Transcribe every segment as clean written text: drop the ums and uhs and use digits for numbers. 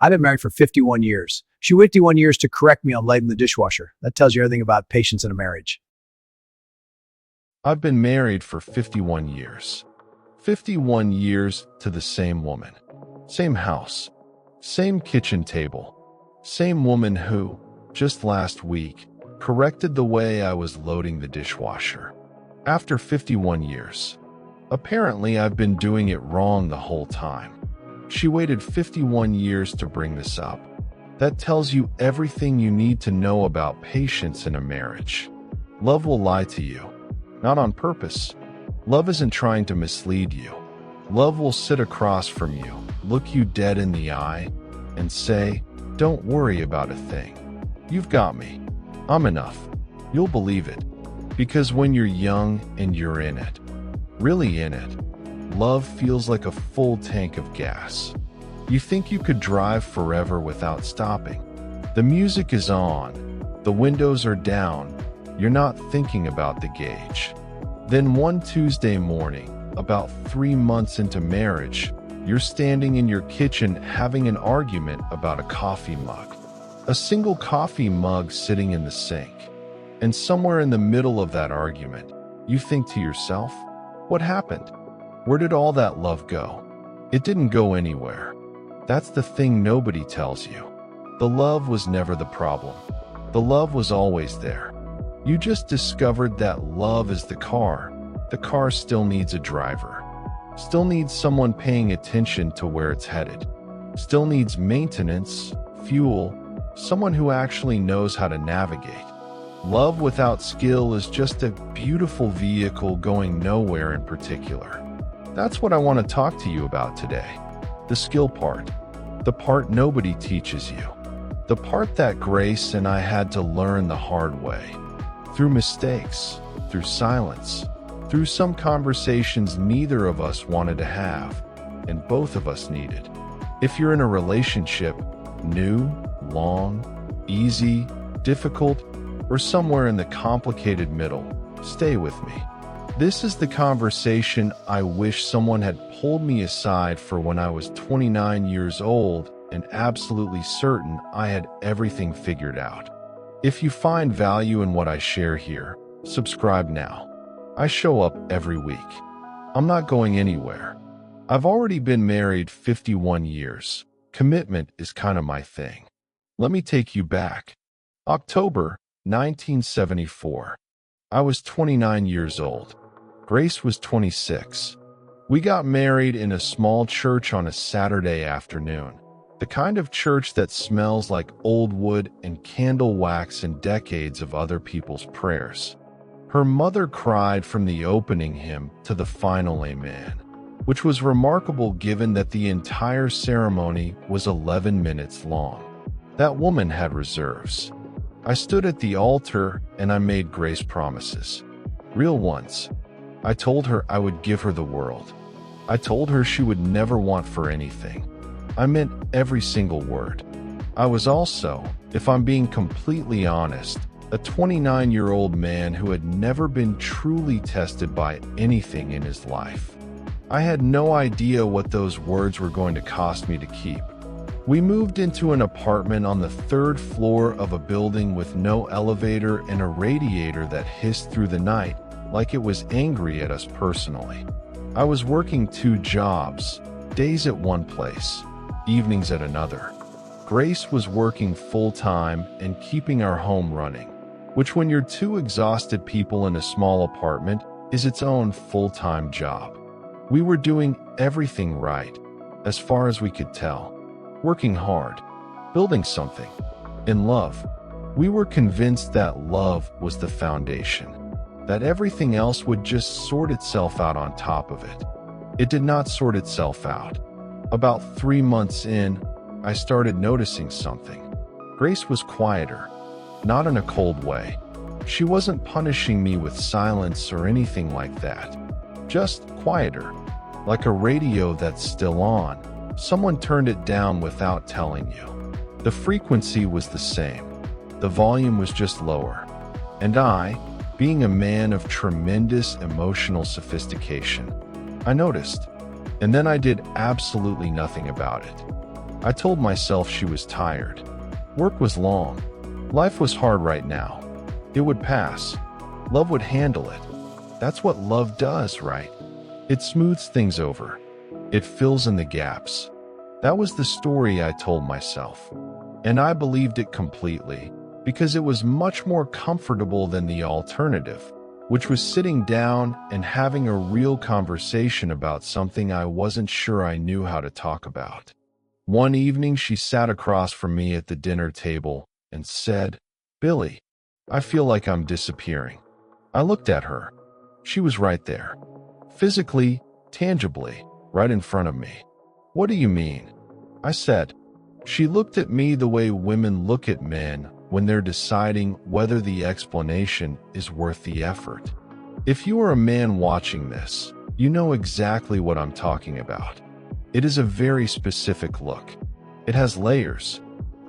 I've been married for 51 years. She waited 51 years to correct me on lighting the dishwasher. That tells you everything about patience in a marriage. I've been married for 51 years. 51 years to the same woman. Same house. Same kitchen table. Same woman who, just last week, corrected the way I was loading the dishwasher. After 51 years. Apparently, I've been doing it wrong the whole time. She waited 51 years to bring this up. That tells you everything you need to know about patience in a marriage. Love will lie to you. Not on purpose. Love isn't trying to mislead you. Love will sit across from you, look you dead in the eye, and say, "Don't worry about a thing. You've got me. I'm enough." You'll believe it. Because when you're young and you're in it, really in it, love feels like a full tank of gas. You think you could drive forever without stopping. The music is on. The windows are down. You're not thinking about the gauge. Then one Tuesday morning, about 3 months into marriage, you're standing in your kitchen having an argument about a coffee mug. A single coffee mug sitting in the sink. And somewhere in the middle of that argument, you think to yourself, what happened? Where did all that love go? It didn't go anywhere. That's the thing nobody tells you. The love was never the problem. The love was always there. You just discovered that love is the car. The car still needs a driver. Still needs someone paying attention to where it's headed. Still needs maintenance, fuel, someone who actually knows how to navigate. Love without skill is just a beautiful vehicle going nowhere in particular. That's what I want to talk to you about today. The skill part. The part nobody teaches you. The part that Grace and I had to learn the hard way. Through mistakes, through silence, through some conversations neither of us wanted to have, and both of us needed. If you're in a relationship, new, long, easy, difficult, or somewhere in the complicated middle, stay with me. This is the conversation I wish someone had pulled me aside for when I was 29 years old and absolutely certain I had everything figured out. If you find value in what I share here, subscribe now. I show up every week. I'm not going anywhere. I've already been married 51 years. Commitment is kind of my thing. Let me take you back. October 1974. I was 29 years old. Grace was 26. We got married in a small church on a Saturday afternoon. The kind of church that smells like old wood and candle wax and decades of other people's prayers. Her mother cried from the opening hymn to the final amen, which was remarkable given that the entire ceremony was 11 minutes long. That woman had reserves. I stood at the altar and I made Grace promises. Real ones. I told her I would give her the world. I told her she would never want for anything. I meant every single word. I was also, if I'm being completely honest, a 29-year-old man who had never been truly tested by anything in his life. I had no idea what those words were going to cost me to keep. We moved into an apartment on the 3rd floor of a building with no elevator and a radiator that hissed through the night like it was angry at us personally. I was working 2 jobs, days at one place, evenings at another. Grace was working full-time and keeping our home running, which when you're 2 exhausted people in a small apartment is its own full-time job. We were doing everything right, as far as we could tell. Working hard, building something. In love, we were convinced that love was the foundation, that everything else would just sort itself out on top of it. It did not sort itself out. About 3 months in, I started noticing something. Grace was quieter, not in a cold way. She wasn't punishing me with silence or anything like that. Just quieter, like a radio that's still on. Someone turned it down without telling you. The frequency was the same. The volume was just lower. And I, being a man of tremendous emotional sophistication, I noticed. And then I did absolutely nothing about it. I told myself she was tired. Work was long. Life was hard right now. It would pass. Love would handle it. That's what love does, right? It smooths things over. It fills in the gaps. That was the story I told myself. And I believed it completely because it was much more comfortable than the alternative, which was sitting down and having a real conversation about something I wasn't sure I knew how to talk about. One evening, she sat across from me at the dinner table and said, "Billy, I feel like I'm disappearing." I looked at her. She was right there. Physically, tangibly, right in front of me. "What do you mean?" I said. She looked at me the way women look at men when they're deciding whether the explanation is worth the effort. If you are a man watching this, you know exactly what I'm talking about. It is a very specific look. It has layers.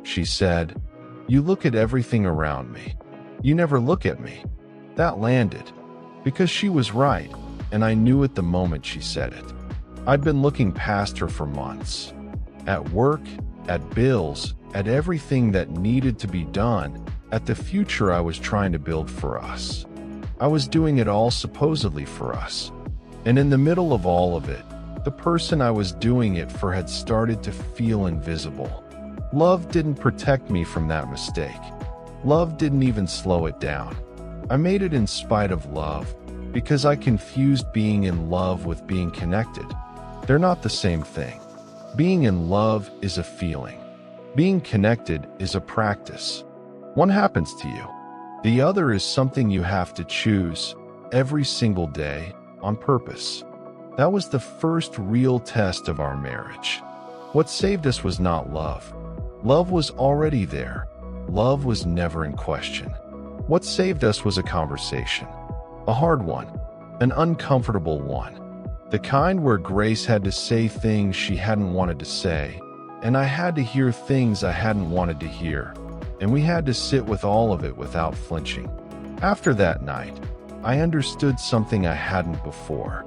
She said, "You look at everything around me. You never look at me." That landed. Because she was right, and I knew it the moment she said it. I'd been looking past her for months. At work, at bills, at everything that needed to be done, at the future I was trying to build for us. I was doing it all supposedly for us. And in the middle of all of it, the person I was doing it for had started to feel invisible. Love didn't protect me from that mistake. Love didn't even slow it down. I made it in spite of love, because I confused being in love with being connected. They're not the same thing. Being in love is a feeling. Being connected is a practice. One happens to you. The other is something you have to choose every single day on purpose. That was the first real test of our marriage. What saved us was not love. Love was already there. Love was never in question. What saved us was a conversation. A hard one. An uncomfortable one. The kind where Grace had to say things she hadn't wanted to say, and I had to hear things I hadn't wanted to hear, and we had to sit with all of it without flinching. After that night, I understood something I hadn't before.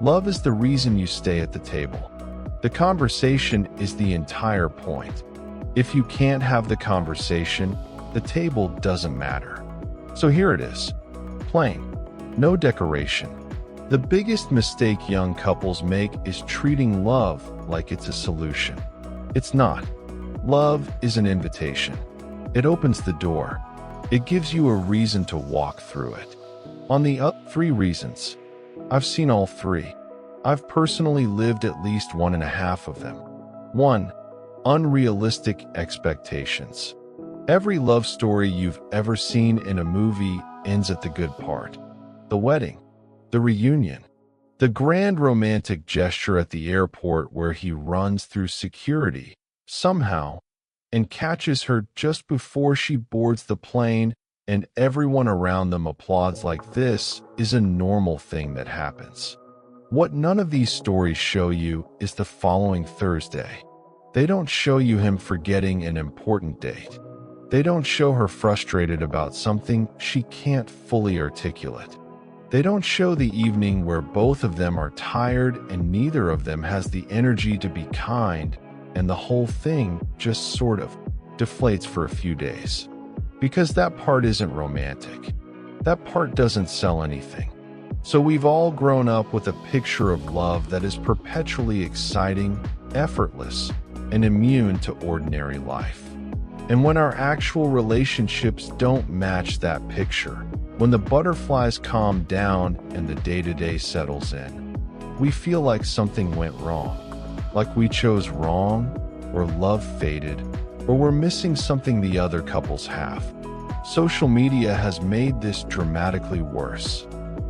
Love is the reason you stay at the table. The conversation is the entire point. If you can't have the conversation, the table doesn't matter. So here it is. Plain. No decoration. The biggest mistake young couples make is treating love like it's a solution. It's not. Love is an invitation. It opens the door. It gives you a reason to walk through it. On the three reasons. I've seen all three. I've personally lived at least 1.5 of them. 1. Unrealistic expectations. Every love story you've ever seen in a movie ends at the good part. The wedding. The reunion. The grand romantic gesture at the airport where he runs through security, somehow, and catches her just before she boards the plane, and everyone around them applauds like this is a normal thing that happens. What none of these stories show you is the following Thursday. They don't show you him forgetting an important date. They don't show her frustrated about something she can't fully articulate. They don't show the evening where both of them are tired and neither of them has the energy to be kind, and the whole thing just sort of deflates for a few days. Because that part isn't romantic. That part doesn't sell anything. So we've all grown up with a picture of love that is perpetually exciting, effortless, and immune to ordinary life. And when our actual relationships don't match that picture, when the butterflies calm down and the day-to-day settles in, we feel like something went wrong, like we chose wrong, or love faded, or we're missing something the other couples have. Social media has made this dramatically worse.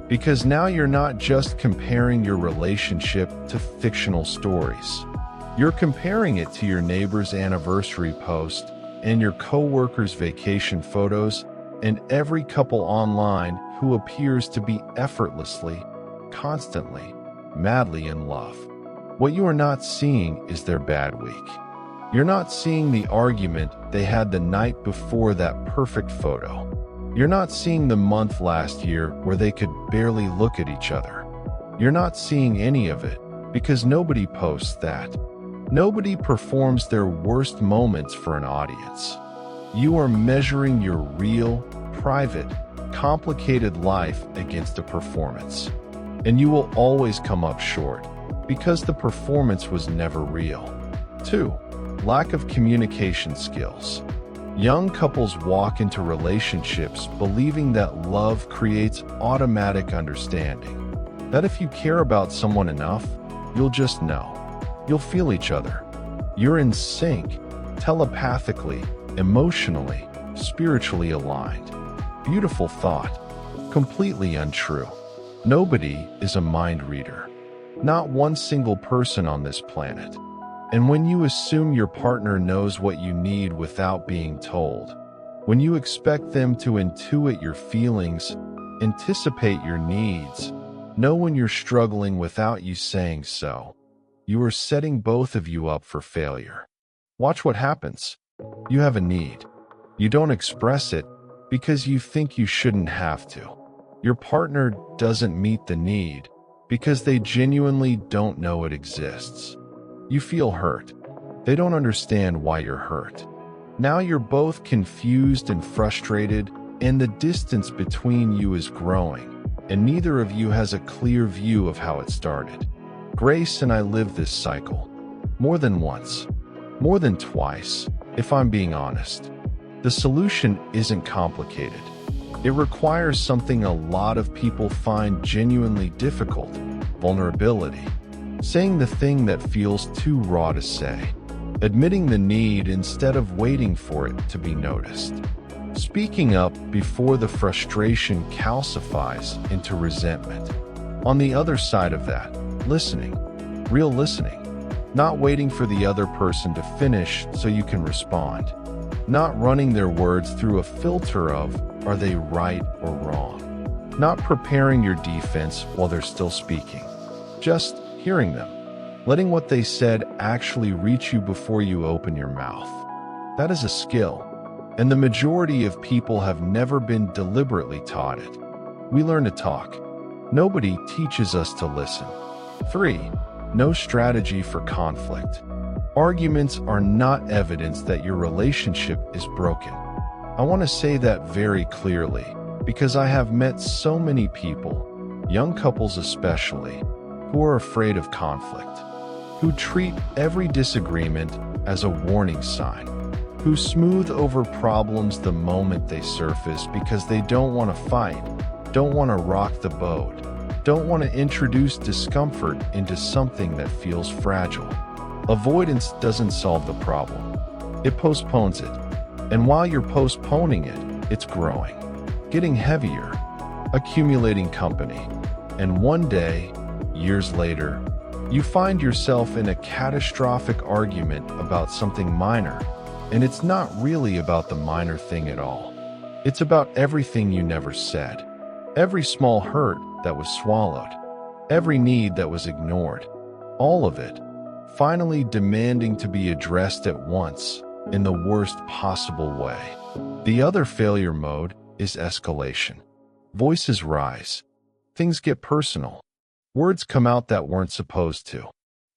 Because now you're not just comparing your relationship to fictional stories. You're comparing it to your neighbor's anniversary post and your coworker's vacation photos and every couple online who appears to be effortlessly, constantly, madly in love. What you are not seeing is their bad week. You're not seeing the argument they had the night before that perfect photo. You're not seeing the month last year where they could barely look at each other. You're not seeing any of it because nobody posts that. Nobody performs their worst moments for an audience. You are measuring your real, private, complicated life against a performance. And you will always come up short because the performance was never real. 2. Lack of communication skills. Young couples walk into relationships believing that love creates automatic understanding. That if you care about someone enough, you'll just know. You'll feel each other. You're in sync, telepathically, emotionally, spiritually aligned. Beautiful thought. Completely untrue. Nobody is a mind reader. Not one single person on this planet. And when you assume your partner knows what you need without being told, when you expect them to intuit your feelings, anticipate your needs, know when you're struggling without you saying so, you are setting both of you up for failure. Watch what happens. You have a need. You don't express it because you think you shouldn't have to. Your partner doesn't meet the need because they genuinely don't know it exists. You feel hurt. They don't understand why you're hurt. Now you're both confused and frustrated, and the distance between you is growing, and neither of you has a clear view of how it started. Grace and I lived this cycle. More than once. More than twice, if I'm being honest. The solution isn't complicated. It requires something a lot of people find genuinely difficult: vulnerability. Saying the thing that feels too raw to say. Admitting the need instead of waiting for it to be noticed. Speaking up before the frustration calcifies into resentment. On the other side of that, listening. Real listening. Not waiting for the other person to finish so you can respond. Not running their words through a filter of, are they right or wrong? Not preparing your defense while they're still speaking. Just hearing them. Letting what they said actually reach you before you open your mouth. That is a skill, and the majority of people have never been deliberately taught it. We learn to talk. Nobody teaches us to listen. 3. No strategy for conflict. Arguments are not evidence that your relationship is broken. I want to say that very clearly because I have met so many people, young couples especially, who are afraid of conflict, who treat every disagreement as a warning sign, who smooth over problems the moment they surface because they don't want to fight, don't want to rock the boat, don't want to introduce discomfort into something that feels fragile. Avoidance doesn't solve the problem. It postpones it. And while you're postponing it, it's growing, getting heavier, accumulating company. And one day, years later, you find yourself in a catastrophic argument about something minor, and it's not really about the minor thing at all. It's about everything you never said, every small hurt that was swallowed, every need that was ignored, all of it, finally demanding to be addressed at once in the worst possible way. The other failure mode is escalation. Voices rise. Things get personal. Words come out that weren't supposed to.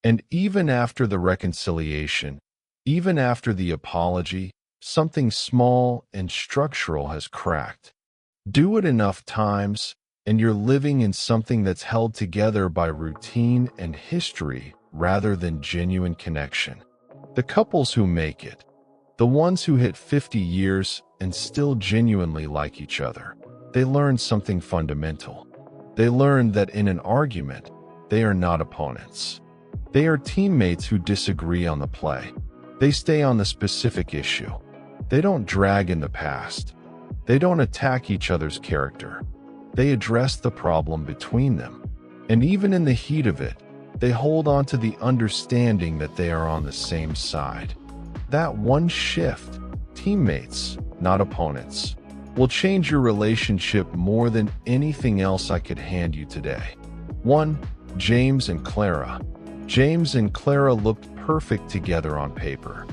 And even after the reconciliation, even after the apology, something small and structural has cracked. Do it enough times, and you're living in something that's held together by routine and history rather than genuine connection. The couples who make it, the ones who hit 50 years and still genuinely like each other, they learn something fundamental. They learn that in an argument, they are not opponents. They are teammates who disagree on the play. They stay on the specific issue. They don't drag in the past. They don't attack each other's character. They address the problem between them. And even in the heat of it, they hold on to the understanding that they are on the same side. That one shift, teammates, not opponents, will change your relationship more than anything else I could hand you today. 1. James and Clara. James and Clara looked perfect together on paper.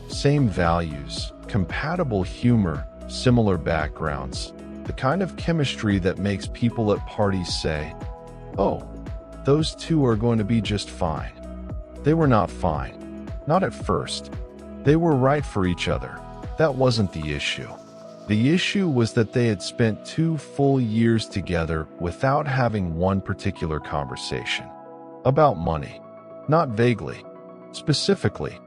Same values, compatible humor, similar backgrounds, the kind of chemistry that makes people at parties say, "Oh, those two are going to be just fine." They were not fine. Not at first. They were right for each other. That wasn't the issue. The issue was that they had spent 2 full years together without having one particular conversation. About money. Not vaguely. Specifically.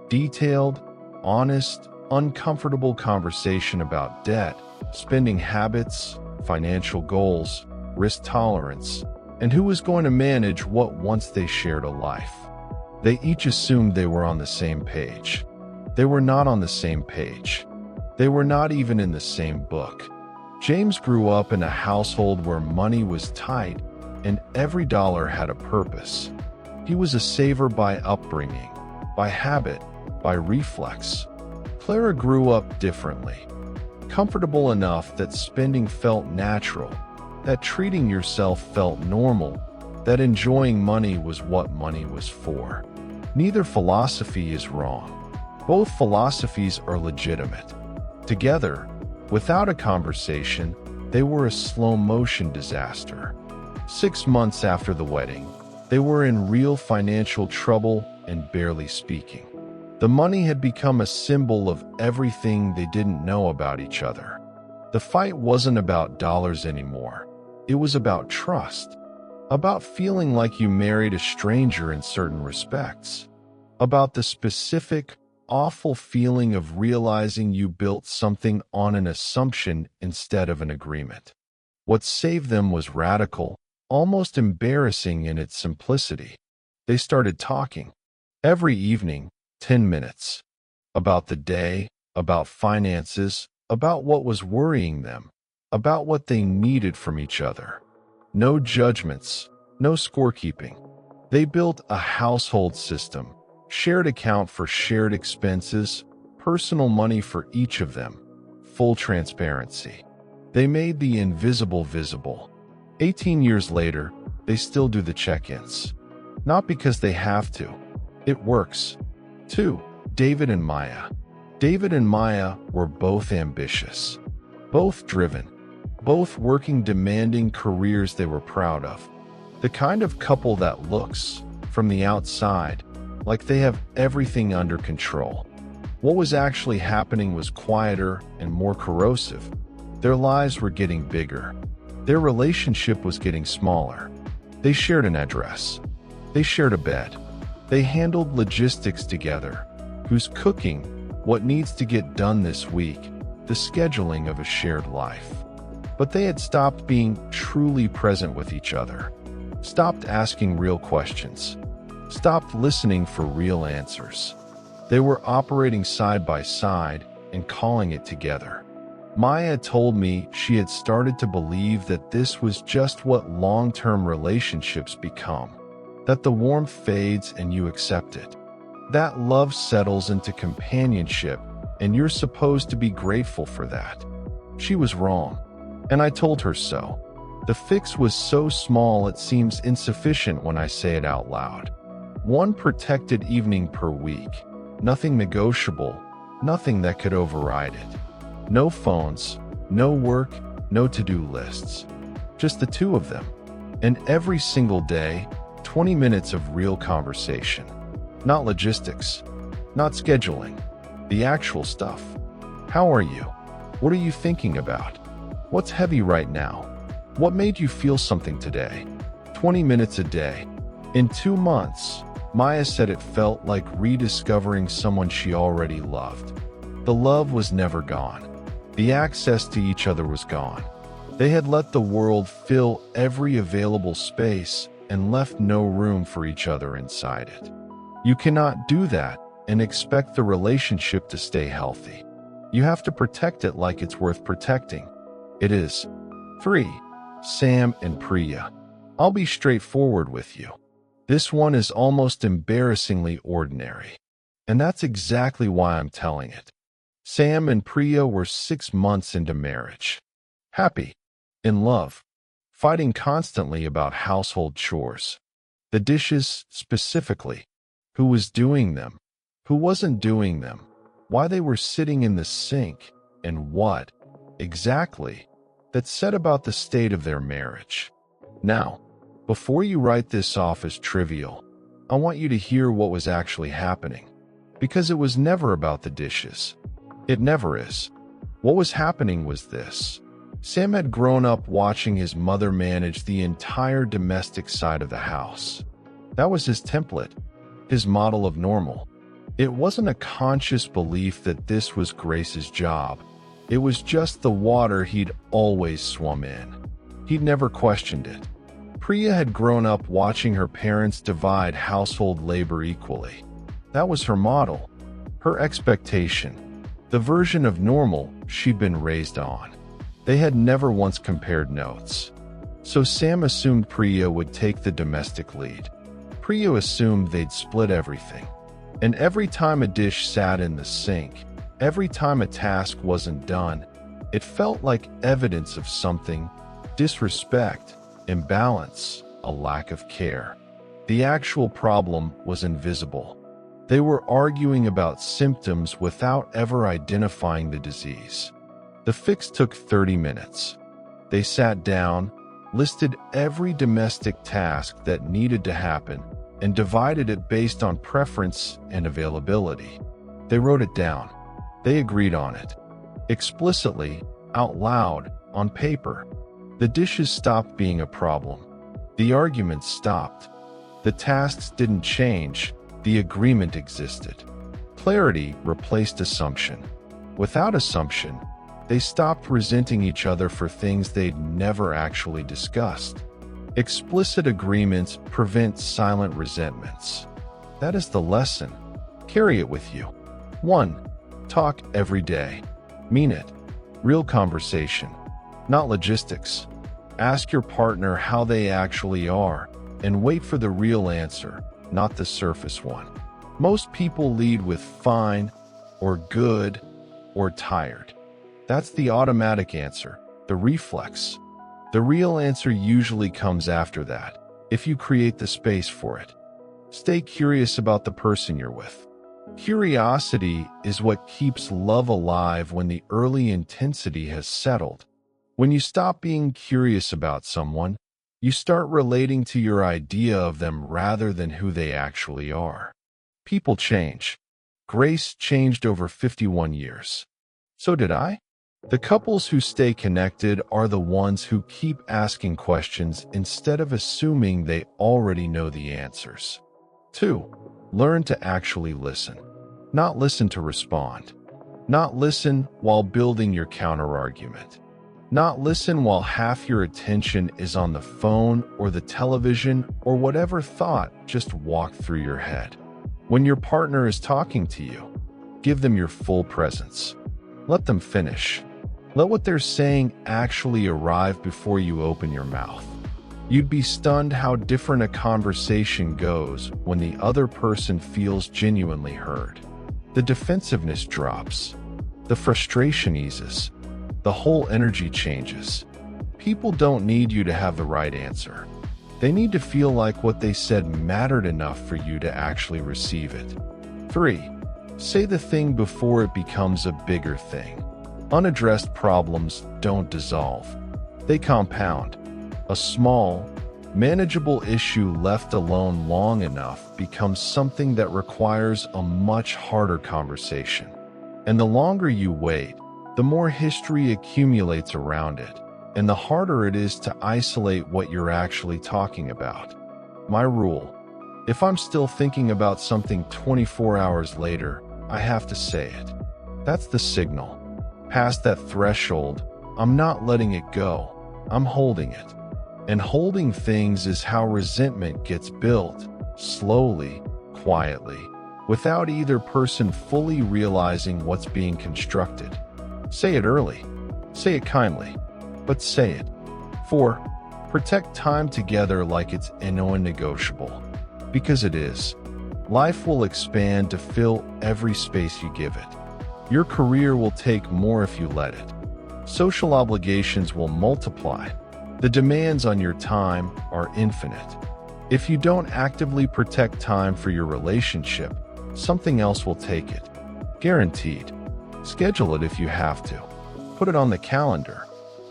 Detailed, honest, uncomfortable conversation about debt, spending habits, financial goals, risk tolerance, and who was going to manage what once they shared a life. They each assumed they were on the same page. They were not on the same page. They were not even in the same book. James grew up in a household where money was tight and every dollar had a purpose. He was a saver by upbringing, by habit, by reflex. Clara grew up differently. Comfortable enough that spending felt natural, that treating yourself felt normal, that enjoying money was what money was for. Neither philosophy is wrong. Both philosophies are legitimate. Together, without a conversation, they were a slow-motion disaster. 6 months after the wedding, they were in real financial trouble and barely speaking. The money had become a symbol of everything they didn't know about each other. The fight wasn't about dollars anymore. It was about trust. About feeling like you married a stranger in certain respects. About the specific, awful feeling of realizing you built something on an assumption instead of an agreement. What saved them was radical, almost embarrassing in its simplicity. They started talking. Every evening, 10 minutes. About the day, about finances, about what was worrying them, about what they needed from each other. No judgments, no scorekeeping. They built a household system, shared account for shared expenses, personal money for each of them, full transparency. They made the invisible visible. 18 years later, they still do the check-ins. Not because they have to. It works. 2. David and Maya. David and Maya were both ambitious, both driven, both working demanding careers they were proud of. The kind of couple that looks, from the outside, like they have everything under control. What was actually happening was quieter and more corrosive. Their lives were getting bigger. Their relationship was getting smaller. They shared an address. They shared a bed. They handled logistics together. Who's cooking? What needs to get done this week? The scheduling of a shared life. But they had stopped being truly present with each other. Stopped asking real questions. Stopped listening for real answers. They were operating side by side and calling it together. Maya told me she had started to believe that this was just what long-term relationships become. That the warmth fades and you accept it. That love settles into companionship and you're supposed to be grateful for that. She was wrong, and I told her so. The fix was so small it seems insufficient when I say it out loud. 1 protected evening per week. Nothing negotiable, nothing that could override it. No phones, no work, no to-do lists. Just the 2 of them. And every single day, 20 minutes of real conversation. Not logistics, not scheduling, the actual stuff. How are you? What are you thinking about? What's heavy right now? What made you feel something today? 20 minutes a day. In 2 months, Maya said it felt like rediscovering someone she already loved. The love was never gone. The access to each other was gone. They had let the world fill every available space and left no room for each other inside it. You cannot do that and expect the relationship to stay healthy. You have to protect it like it's worth protecting. It is. 3. Sam and Priya. I'll be straightforward with you. This one is almost embarrassingly ordinary. And that's exactly why I'm telling it. Sam and Priya were 6 months into marriage. Happy. In love. Fighting constantly about household chores. The dishes, specifically. Who was doing them? Who wasn't doing them? Why they were sitting in the sink? And what, exactly, that said about the state of their marriage. Now, before you write this off as trivial, I want you to hear what was actually happening. Because it was never about the dishes. It never is. What was happening was this. Sam had grown up watching his mother manage the entire domestic side of the house. That was his template, his model of normal. It wasn't a conscious belief that this was Grace's job. It was just the water he'd always swum in. He'd never questioned it. Priya had grown up watching her parents divide household labor equally. That was her model, her expectation, the version of normal she'd been raised on. They had never once compared notes. So Sam assumed Priya would take the domestic lead. Priya assumed they'd split everything. And every time a dish sat in the sink, every time a task wasn't done, it felt like evidence of something: disrespect, imbalance, a lack of care. The actual problem was invisible. They were arguing about symptoms without ever identifying the disease. The fix took 30 minutes. They sat down, listed every domestic task that needed to happen, and divided it based on preference and availability. They wrote it down. They agreed on it. Explicitly, out loud, on paper. The dishes stopped being a problem. The arguments stopped. The tasks didn't change. The agreement existed. Clarity replaced assumption. Without assumption, they stopped resenting each other for things they'd never actually discussed. Explicit agreements prevent silent resentments. That is the lesson. Carry it with you. 1. Talk every day. Mean it. Real conversation, not logistics. Ask your partner how they actually are, and wait for the real answer, not the surface one. Most people lead with fine, or good, or tired. That's the automatic answer, the reflex. The real answer usually comes after that, if you create the space for it. Stay curious about the person you're with. Curiosity is what keeps love alive when the early intensity has settled. When you stop being curious about someone, you start relating to your idea of them rather than who they actually are. People change. Grace changed over 51 years. So did I. The couples who stay connected are the ones who keep asking questions instead of assuming they already know the answers. 2. Learn to actually listen. Not listen to respond. Not listen while building your counterargument. Not listen while half your attention is on the phone or the television or whatever thought just walked through your head. When your partner is talking to you, give them your full presence. Let them finish. Let what they're saying actually arrive before you open your mouth. You'd be stunned how different a conversation goes when the other person feels genuinely heard. The defensiveness drops. The frustration eases. The whole energy changes. People don't need you to have the right answer. They need to feel like what they said mattered enough for you to actually receive it. 3. Say the thing before it becomes a bigger thing. Unaddressed problems don't dissolve. They compound. A small, manageable issue left alone long enough becomes something that requires a much harder conversation. And the longer you wait, the more history accumulates around it, and the harder it is to isolate what you're actually talking about. My rule: if I'm still thinking about something 24 hours later, I have to say it. That's the signal. Past that threshold, I'm not letting it go. I'm holding it. And holding things is how resentment gets built, slowly, quietly, without either person fully realizing what's being constructed. Say it early. Say it kindly. But say it. 4. Protect time together like it's non-negotiable. Because it is. Life will expand to fill every space you give it. Your career will take more if you let it. Social obligations will multiply. The demands on your time are infinite. If you don't actively protect time for your relationship, something else will take it. Guaranteed. Schedule it if you have to. Put it on the calendar.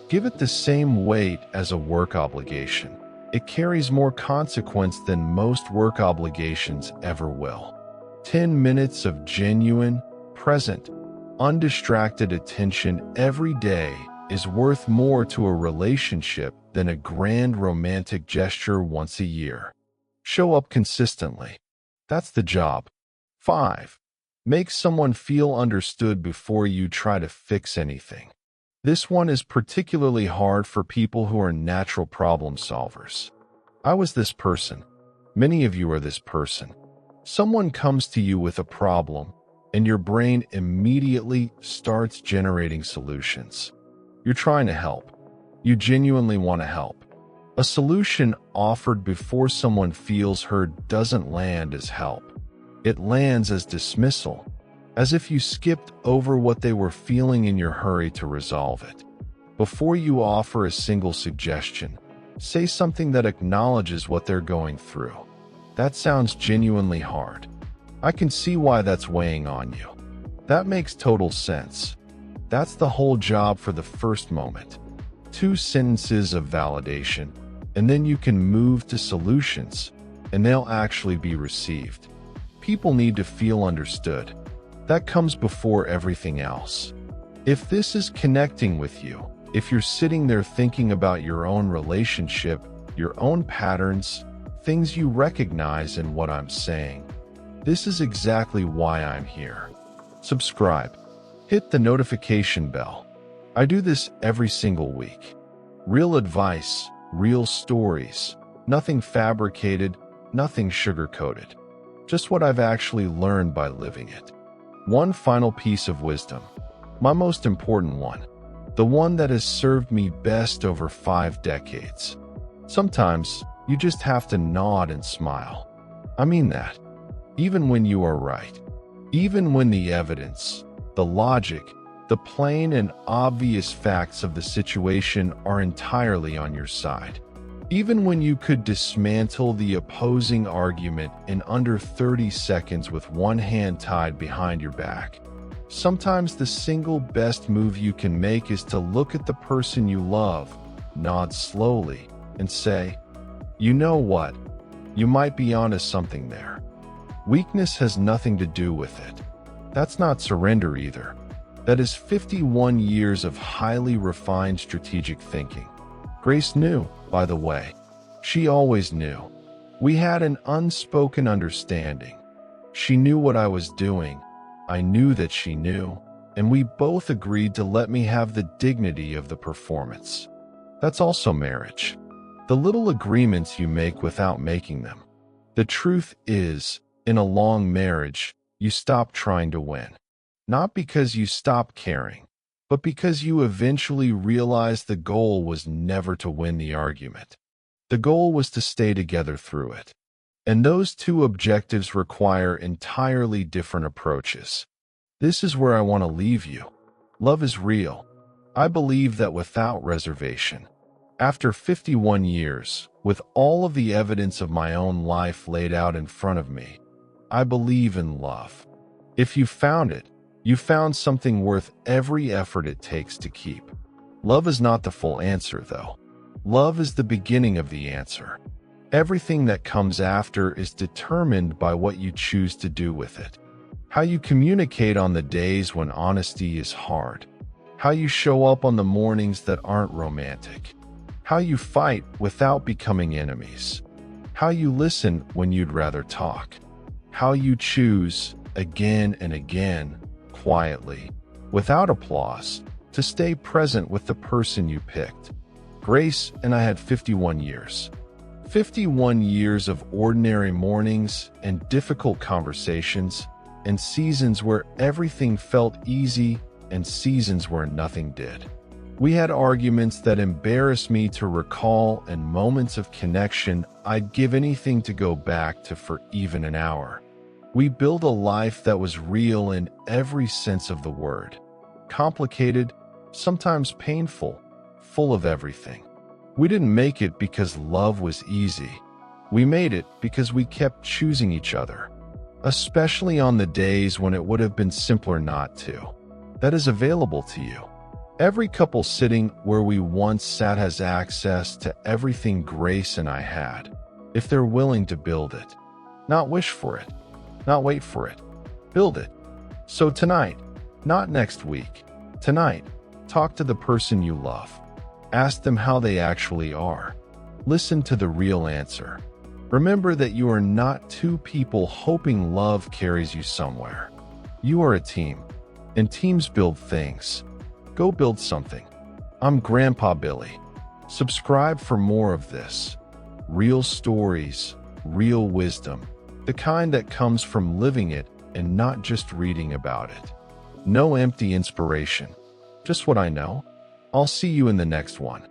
Give it the same weight as a work obligation. It carries more consequence than most work obligations ever will. 10 minutes of genuine, present, undistracted attention every day is worth more to a relationship than a grand romantic gesture once a year. Show up consistently. That's the job. 5. Make someone feel understood before you try to fix anything. This one is particularly hard for people who are natural problem solvers. I was this person. Many of you are this person. Someone comes to you with a problem, and your brain immediately starts generating solutions. You're trying to help. You genuinely want to help. A solution offered before someone feels heard doesn't land as help. It lands as dismissal, as if you skipped over what they were feeling in your hurry to resolve it. Before you offer a single suggestion, say something that acknowledges what they're going through. That sounds genuinely hard. I can see why that's weighing on you. That makes total sense. That's the whole job for the first moment. 2 sentences of validation, and then you can move to solutions, and they'll actually be received. People need to feel understood. That comes before everything else. If this is connecting with you, if you're sitting there thinking about your own relationship, your own patterns, things you recognize in what I'm saying, this is exactly why I'm here. Subscribe. Hit the notification bell. I do this every single week. Real advice, real stories, nothing fabricated, nothing sugar-coated. Just what I've actually learned by living it. One final piece of wisdom, my most important one, the one that has served me best over 5 decades. Sometimes you just have to nod and smile. I mean that. Even when you are right. Even when the evidence, the logic, the plain and obvious facts of the situation are entirely on your side. Even when you could dismantle the opposing argument in under 30 seconds with one hand tied behind your back. Sometimes the single best move you can make is to look at the person you love, nod slowly, and say, "You know what? You might be onto something there." Weakness has nothing to do with it. That's not surrender either. That is 51 years of highly refined strategic thinking. Grace knew, by the way. She always knew. We had an unspoken understanding. She knew what I was doing. I knew that she knew. And we both agreed to let me have the dignity of the performance. That's also marriage. The little agreements you make without making them. The truth is, in a long marriage, you stop trying to win. Not because you stop caring, but because you eventually realize the goal was never to win the argument. The goal was to stay together through it. And those two objectives require entirely different approaches. This is where I want to leave you. Love is real. I believe that without reservation. After 51 years, with all of the evidence of my own life laid out in front of me, I believe in love. If you found it, you found something worth every effort it takes to keep. Love is not the full answer, though. Love is the beginning of the answer. Everything that comes after is determined by what you choose to do with it. How you communicate on the days when honesty is hard. How you show up on the mornings that aren't romantic. How you fight without becoming enemies. How you listen when you'd rather talk. How you choose, again and again, quietly, without applause, to stay present with the person you picked. Grace and I had 51 years. 51 years of ordinary mornings and difficult conversations, and seasons where everything felt easy and seasons where nothing did. We had arguments that embarrassed me to recall and moments of connection I'd give anything to go back to for even an hour. We built a life that was real in every sense of the word. Complicated, sometimes painful, full of everything. We didn't make it because love was easy. We made it because we kept choosing each other, especially on the days when it would have been simpler not to. That is available to you. Every couple sitting where we once sat has access to everything Grace and I had, if they're willing to build it, not wish for it. not wait for it. Build it. So tonight, not next week, tonight, talk to the person you love. Ask them how they actually are. Listen to the real answer. Remember that you are not two people hoping love carries you somewhere. You are a team, and teams build things. Go build something. I'm Grandpa Billy. Subscribe for more of this. Real stories, real wisdom, the kind that comes from living it and not just reading about it. No empty inspiration, just what I know. I'll see you in the next one.